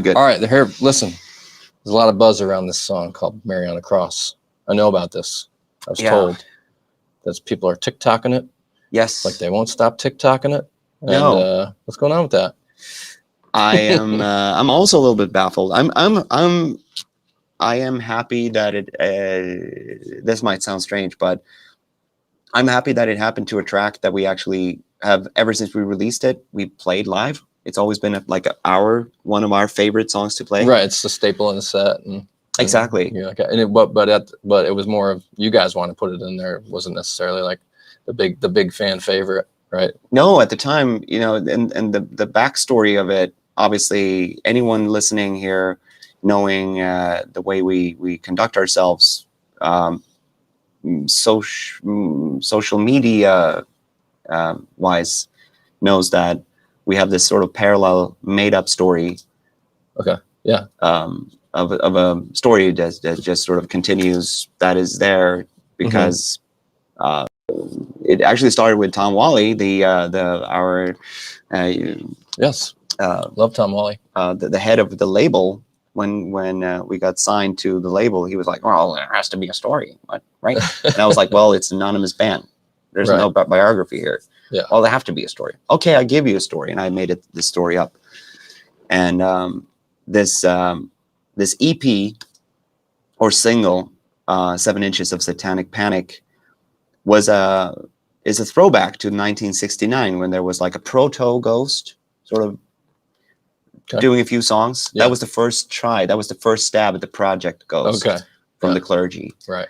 good. All right, here, listen. There's a lot of buzz around this song called Mary on the Cross. I know about this. I was told that people are TikToking it. Yes. Like they won't stop TikToking it. And, No. What's going on with that? I am. I'm also a little bit baffled. I am happy that it. This might sound strange, but I'm happy that it happened to a track that we actually have ever since we released it. We played live. It's always been one of our favorite songs to play. Right, it's the staple in the set, and exactly. Yeah, okay. And but it was more of you guys want to put it in there. It wasn't necessarily like the big fan favorite, right? No, at the time, and the backstory of it. Obviously, anyone listening here, knowing the way we conduct ourselves, social media wise, knows that we have this sort of parallel made up story. Okay. Yeah. Of a story that just sort of continues. That is there because it actually started with Tom Wally, yes. Love Tom Wally. The head of the label. When we got signed to the label, he was like, "Well, there has to be a story, right?" And I was like, "Well, it's an anonymous band. There's no biography here. Yeah. Well, there have to be a story. Okay, I give you a story," and I made this story up. And this EP or single, 7 Inches of Satanic Panic, is a throwback to 1969 when there was like a proto Ghost sort of doing a few songs. Yeah. That was the first try. That was the first stab at the Project Ghost from the clergy. Right.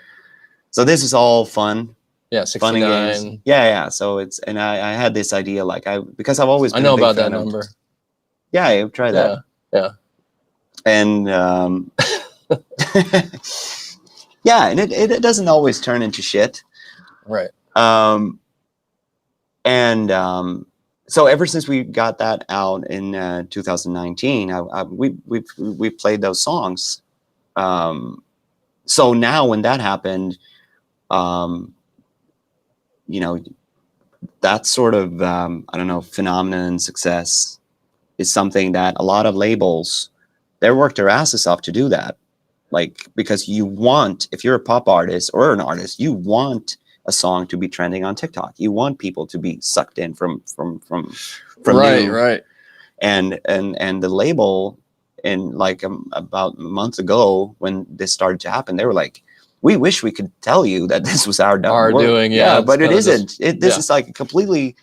So this is all fun. Yeah, 69. Fun and games. Yeah. So I had this idea because I've always been I know about that number. Yeah, I've tried that. Yeah. And yeah, and it doesn't always turn into shit. Right. So ever since we got that out in 2019, we played those songs. So now when that happened, that sort of phenomenon and success is something that a lot of labels, they work their asses off to do that. Like, because if you're a pop artist or an artist, you want a song to be trending on TikTok. You want people to be sucked in from right. And the label, in like about a month ago when this started to happen, they were like, "We wish we could tell you that this was our doing, but it isn't. This is like a completely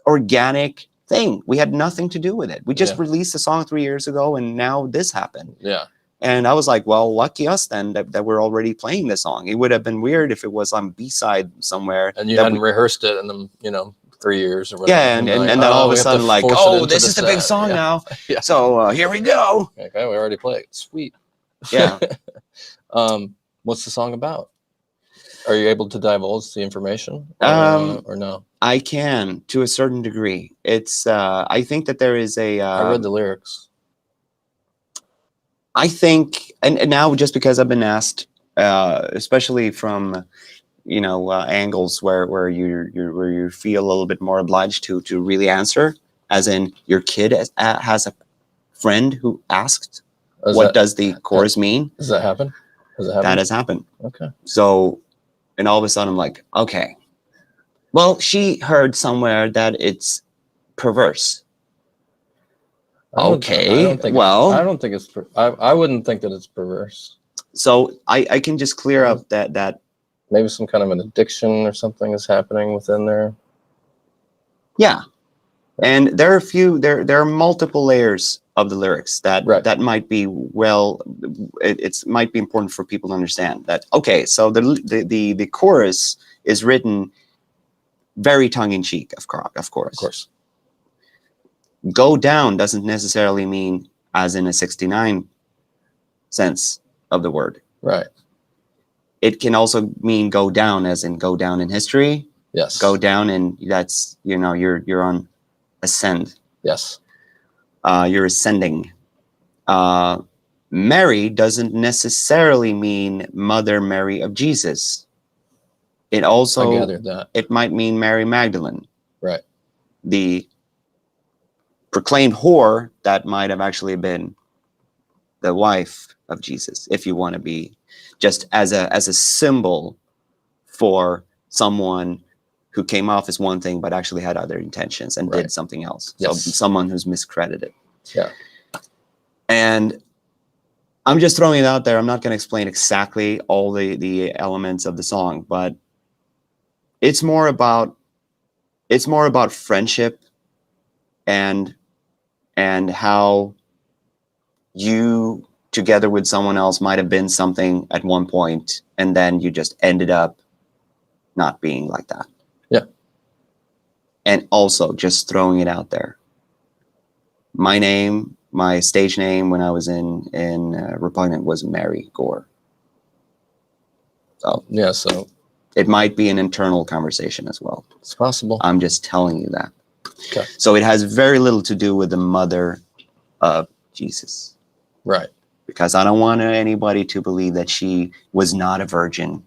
organic thing. We had nothing to do with it. We just released a song 3 years ago, and now this happened." Yeah. And I was like, well, lucky us then that we're already playing this song. It would have been weird if it was on B-side somewhere. And you hadn't rehearsed it in the 3 years or whatever. Yeah, and then all of a sudden, like, this is the big song now. Yeah. So here we go. Okay, we already played. Sweet. Yeah. What's the song about? Are you able to divulge the information or no? I can, to a certain degree. It's I think that there is a I read the lyrics. I think, and now just because I've been asked, especially from angles where you feel a little bit more obliged to really answer, as in your kid has a friend who asked, does the chorus mean? Does that happen? That has happened. Okay. So, and all of a sudden I'm like, okay, well, she heard somewhere that it's perverse. I don't think it's. I wouldn't think that it's perverse. So I can just clear up that maybe some kind of an addiction or something is happening within there. Yeah, and there are multiple layers of the lyrics that might be might be important for people to understand that. Okay, so the chorus is written very tongue in cheek, of course. Go down doesn't necessarily mean as in a 69 sense of the word. Right. It can also mean go down as in go down in history. Yes. Go down, and that's, you're on ascend. Yes. You're ascending. Mary doesn't necessarily mean Mother Mary of Jesus. It also, I gathered that. It might mean Mary Magdalene. Right. The proclaimed whore that might have actually been the wife of Jesus, if you want to be just as a symbol for someone who came off as one thing but actually had other intentions and did something else. Yes. So someone who's miscredited. Yeah. And I'm just throwing it out there. I'm not going to explain exactly all the elements of the song, but it's more about friendship and how you together with someone else might have been something at one point, and then you just ended up not being like that. Yeah. And also just throwing it out there. My stage name when I was in Repugnant was Mary Gore. So yeah, so it might be an internal conversation as well. It's possible. I'm just telling you that. Okay. So it has very little to do with the mother of Jesus. Right. Because I don't want anybody to believe that she was not a virgin.